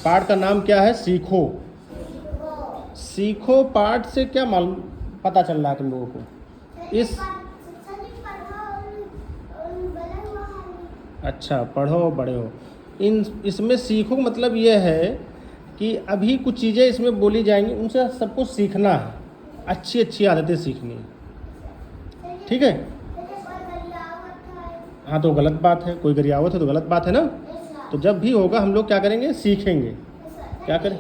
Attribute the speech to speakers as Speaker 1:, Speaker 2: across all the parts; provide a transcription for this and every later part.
Speaker 1: पाठ का नाम क्या है? सीखो। सीखो पाठ से क्या मालूम पता चल रहा है तुम लोगों को? इस अच्छा, पढ़ो बड़े हो। इसमें सीखो मतलब ये है कि अभी कुछ चीज़ें इसमें बोली जाएंगी, उनसे सबको सीखना है, अच्छी अच्छी आदतें सीखनी है, ठीक है? हाँ, तो गलत बात है, कोई गरियावत है तो गलत बात है ना। तो जब भी होगा हम लोग क्या करेंगे? सीखेंगे। क्या करें?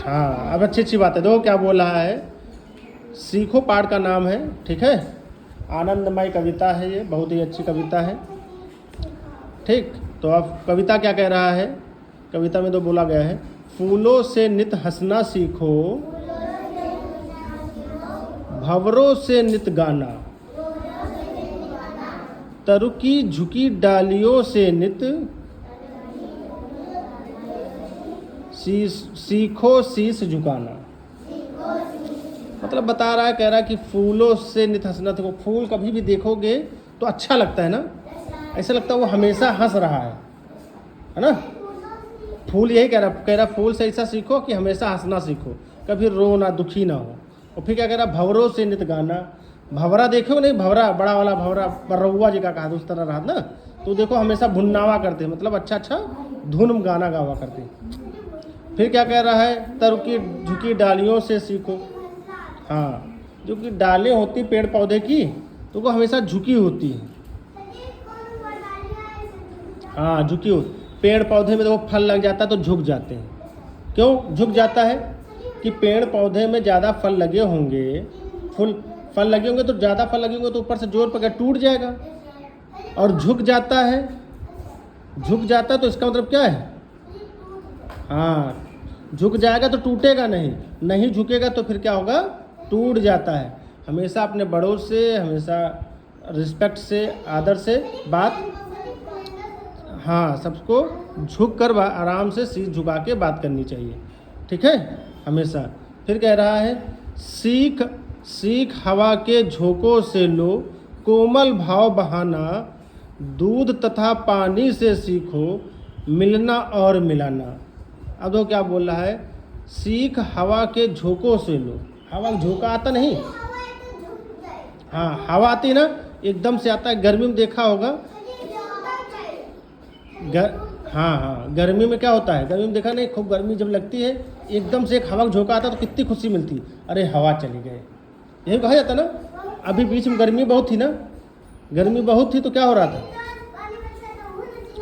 Speaker 1: हाँ, अब अच्छी अच्छी बात है। देखो क्या बोल रहा है, सीखो पाठ का नाम है, ठीक है? आनंदमय कविता है ये, बहुत ही अच्छी कविता है, ठीक। तो अब कविता क्या कह रहा है? कविता में तो बोला गया है, फूलों से नित हंसना सीखो, भंवरों से नित गाना, तरु की झुकी डालियों से नित सीखो शीश झुकाना। मतलब बता रहा है, कह रहा है कि फूलों से नित हंसना सीखो। फूल कभी भी देखोगे तो अच्छा लगता है ना, ऐसा लगता है वो हमेशा हंस रहा है ना। फूल यही कह रहा फूल से ऐसा सीखो कि हमेशा हंसना सीखो, कभी रो ना, दुखी ना हो। और फिर क्या कह रहा, भंवरों से नित गाना। भंवरा देखो नहीं, भंवरा बड़ा वाला भंवरा, बर्रउआ जी का कहा उस तरह रहा ना, तो देखो हमेशा भुन्नावा करते, मतलब अच्छा अच्छा धुन गाना गावा करते। फिर क्या कह रहा है, तरु की झुकी डालियों से सीखो। हाँ, जो कि डालें होती पेड़ पौधे की, तो वो हमेशा झुकी होती है। हाँ, झुकी होती। पेड़ पौधे में तो वो फल लग जाता है तो झुक जाते हैं। क्यों झुक जाता है? कि पेड़ पौधे में ज़्यादा फल लगे होंगे, फल लगे होंगे तो ज़्यादा फल लगे होंगे तो ऊपर से जोर पकड़ टूट जाएगा, और झुक जाता है। झुक जाता है तो इसका मतलब क्या है? हाँ, झुक जाएगा तो टूटेगा नहीं, नहीं झुकेगा तो फिर क्या होगा? टूट जाता है। हमेशा अपने बड़ों से, हमेशा रिस्पेक्ट से, आदर से बात, हाँ, सबको झुक कर आराम से शीश झुका के बात करनी चाहिए, ठीक है, हमेशा। फिर कह रहा है, सीख सीख हवा के झोंकों से लो, कोमल भाव बहाना, दूध तथा पानी से सीखो, मिलना और मिलाना। अब तो क्या बोल रहा है, सीख हवा के झोंकों से लो। हवा झोंका आता नहीं? हाँ, हवा आती ना, एकदम से आता है। गर्मी में देखा होगा, हाँ, गर्मी में क्या होता है? गर्मी में देखा नहीं, खूब गर्मी जब लगती है, एकदम से एक हवा का झोंका आता है तो कितनी खुशी मिलती, अरे हवा चली गए, यही कहा जाता ना। अभी बीच में गर्मी बहुत थी ना, गर्मी बहुत थी तो क्या हो रहा था?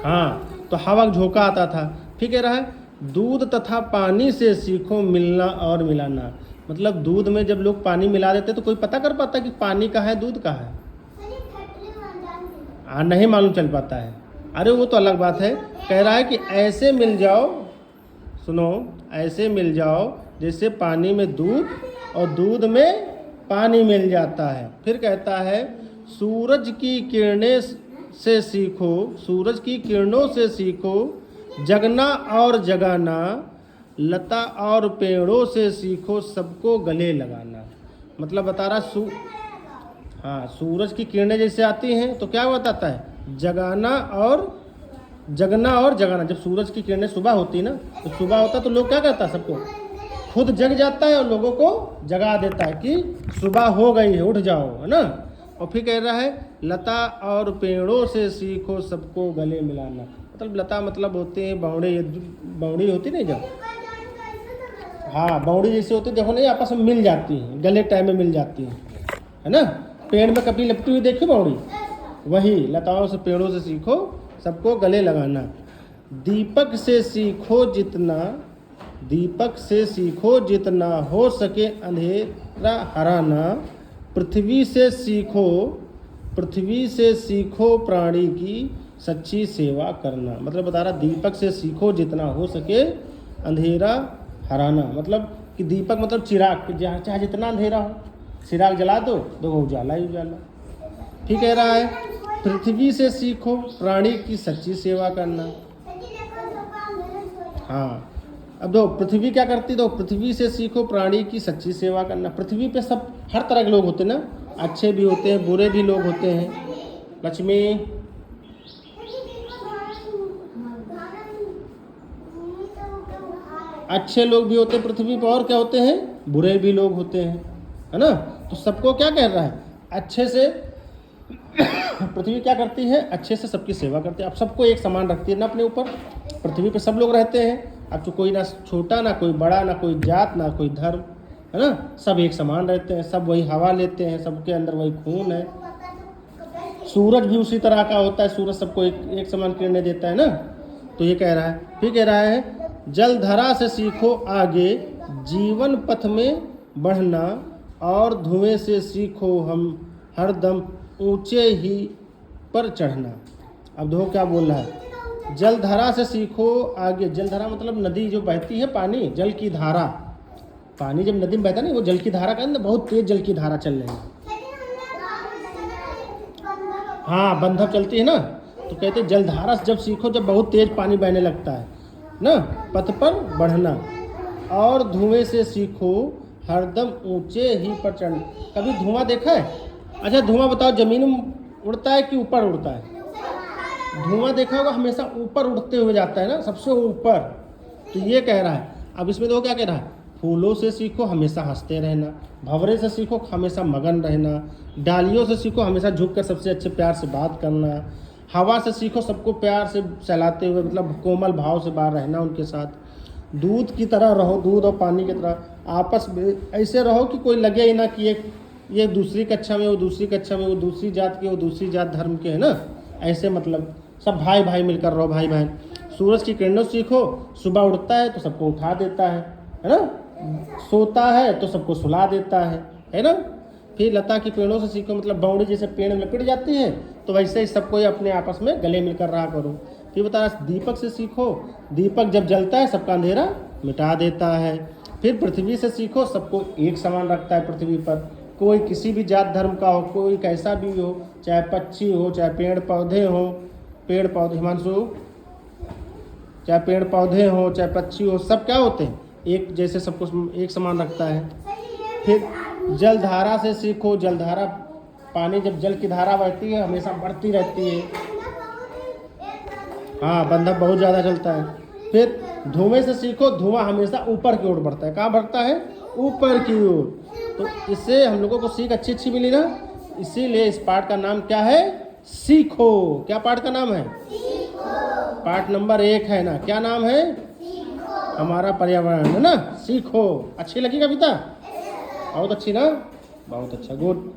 Speaker 1: हाँ, तो हवा का झोंका आता था। फिर कह रहा है, दूध तथा पानी से सीखो, मिलना और मिलाना। मतलब दूध में जब लोग पानी मिला देते तो कोई पता कर पाता कि पानी का है दूध का है? हाँ, नहीं मालूम चल पाता है। अरे वो तो अलग बात है। कह रहा है कि ऐसे मिल जाओ, सुनो, ऐसे मिल जाओ जैसे पानी में दूध और दूध में पानी मिल जाता है। फिर कहता है, सूरज की किरणें से सीखो, सूरज की किरणों से सीखो, जगना और जगाना, लता और पेड़ों से सीखो, सबको गले लगाना। मतलब बता रहा हाँ, सूरज की किरणें जैसे आती हैं तो क्या बताता है? जगना और जगाना। जब सूरज की किरणें सुबह होती ना, तो सुबह होता तो लोग क्या करता है? सबको खुद जग जाता है और लोगों को जगा देता है कि सुबह हो गई है, उठ जाओ, है ना। और फिर कह रहा है, लता और पेड़ों से सीखो, सबको गले मिलाना। मतलब लता मतलब होते हैं बावड़े, बावड़ी होती नहीं जब, हाँ, बावड़ी जैसे होती, देखो नहीं, आपस में मिल जाती हैं, गले टाइम में मिल जाती हैं, है ना। पेड़ में कभी लपटी हुई देखी बावड़ी, वही लताओं से, पेड़ों से सीखो, सबको गले लगाना। दीपक से सीखो जितना, दीपक से सीखो जितना, हो सके अंधेरा हराना, पृथ्वी से सीखो प्राणी की सच्ची सेवा करना। मतलब बता रहा, दीपक से सीखो जितना, हो सके अंधेरा हराना। मतलब कि दीपक मतलब चिराग, चाहे जितना अंधेरा हो, चिराग जला दो, देखो उजाला ही उजाला। ठीक कह रहा है, पृथ्वी से सीखो प्राणी की सच्ची सेवा करना। हाँ, अब दो पृथ्वी क्या करती, दो पृथ्वी से सीखो प्राणी की सच्ची सेवा करना। पृथ्वी पे सब हर तरह के लोग होते हैं ना, अच्छे भी होते हैं, बुरे भी लोग होते हैं। लक्ष्मी, अच्छे लोग भी होते हैं पृथ्वी पर और क्या होते हैं, बुरे भी लोग होते हैं, है ना। तो सबको क्या कह रहा है, अच्छे से पृथ्वी क्या करती है, अच्छे से सबकी सेवा करती है। अब सबको एक समान रखती है ना अपने ऊपर। पृथ्वी पे सब लोग रहते हैं, अब तो कोई ना छोटा ना कोई बड़ा, ना कोई जात ना कोई धर्म, है ना। सब एक समान रहते हैं, सब वही हवा लेते हैं, सबके अंदर वही खून है। सूरज भी उसी तरह का होता है, सूरज सबको एक समान किरणें देता है ना। तो ये कह रहा है, फिर कह रहा है जलधरा से सीखो आगे जीवन पथ में बढ़ना, और धुएं से सीखो हम हरदम ऊंचे ही पर चढ़ना। अब देखो क्या बोल रहा है, जलधारा से सीखो आगे। जलधारा मतलब नदी जो बहती है, पानी, जल की धारा। पानी जब नदी में बहता है ना, वो जल की धारा का अंदर बहुत तेज जल की धारा चल रही है। हाँ, बंधक चलती है ना। तो कहते हैं जलधारा से जब सीखो, जब बहुत तेज पानी बहने लगता है ना, पथ पर बढ़ना, और धुएं से सीखो हरदम ऊंचे ही पर चढ़ना। कभी धुआं देखा है? अच्छा धुआं बताओ, जमीन में उड़ता है कि ऊपर उड़ता है? धुआं देखा होगा, हमेशा ऊपर उड़ते हुए जाता है ना, सबसे ऊपर। तो ये कह रहा है, अब इसमें देखो क्या कह रहा है, फूलों से सीखो हमेशा हंसते रहना, भंवरे से सीखो हमेशा मगन रहना, डालियों से सीखो हमेशा झुककर सबसे अच्छे प्यार से बात करना, हवा से सीखो सबको प्यार से सहलाते हुए, मतलब कोमल भाव से बाहर रहना उनके साथ, दूध की तरह रहो, दूध और पानी की तरह आपस में ऐसे रहो कि कोई लगे ही ना कि ये दूसरी कक्षा में, वो दूसरी कक्षा में, वो दूसरी जात के, वो दूसरी जात धर्म के, है ना। ऐसे मतलब सब भाई भाई मिलकर रहो, भाई बहन। सूरज की किरणों सीखो, सुबह उठता है तो सबको उठा देता है ना, सोता है तो सबको सुला देता है ना। फिर लता की पेड़ों से सीखो, मतलब बावड़ी जैसे पेड़ में लपेट जाती है, तो वैसे ही सबको अपने आपस में गले मिलकर रहा करो। फिर बता रहा दीपक से सीखो, दीपक जब जलता है सबका अंधेरा मिटा देता है। फिर पृथ्वी से सीखो, सबको एक समान रखता है पृथ्वी पर, कोई किसी भी जात धर्म का हो, कोई कैसा भी हो, चाहे पक्षी हो, चाहे पेड़ पौधे हो, पेड़ पौधे हिमांशु, चाहे पेड़ पौधे हो, चाहे पक्षी हो, सब क्या होते हैं, एक जैसे सबको एक समान रखता है। फिर जलधारा से सीखो, जलधारा पानी जब जल की धारा बहती है हमेशा बढ़ती रहती है। हाँ, बंधक बहुत ज़्यादा चलता है। फिर धुएं से सीखो, धुआं हमेशा ऊपर की ओर बढ़ता है। कहाँ बढ़ता है? ऊपर की ओर। तो इससे हम लोगों को सीख अच्छी मिली ना, इसीलिए इस पाठ का नाम क्या है? सीखो। क्या पाठ का नाम है? सीखो। पाठ नंबर 1 है ना, क्या नाम है? सीखो। हमारा पर्यावरण है ना, सीखो। अच्छी लगी कविता? बहुत अच्छी ना, बहुत अच्छा, गुड।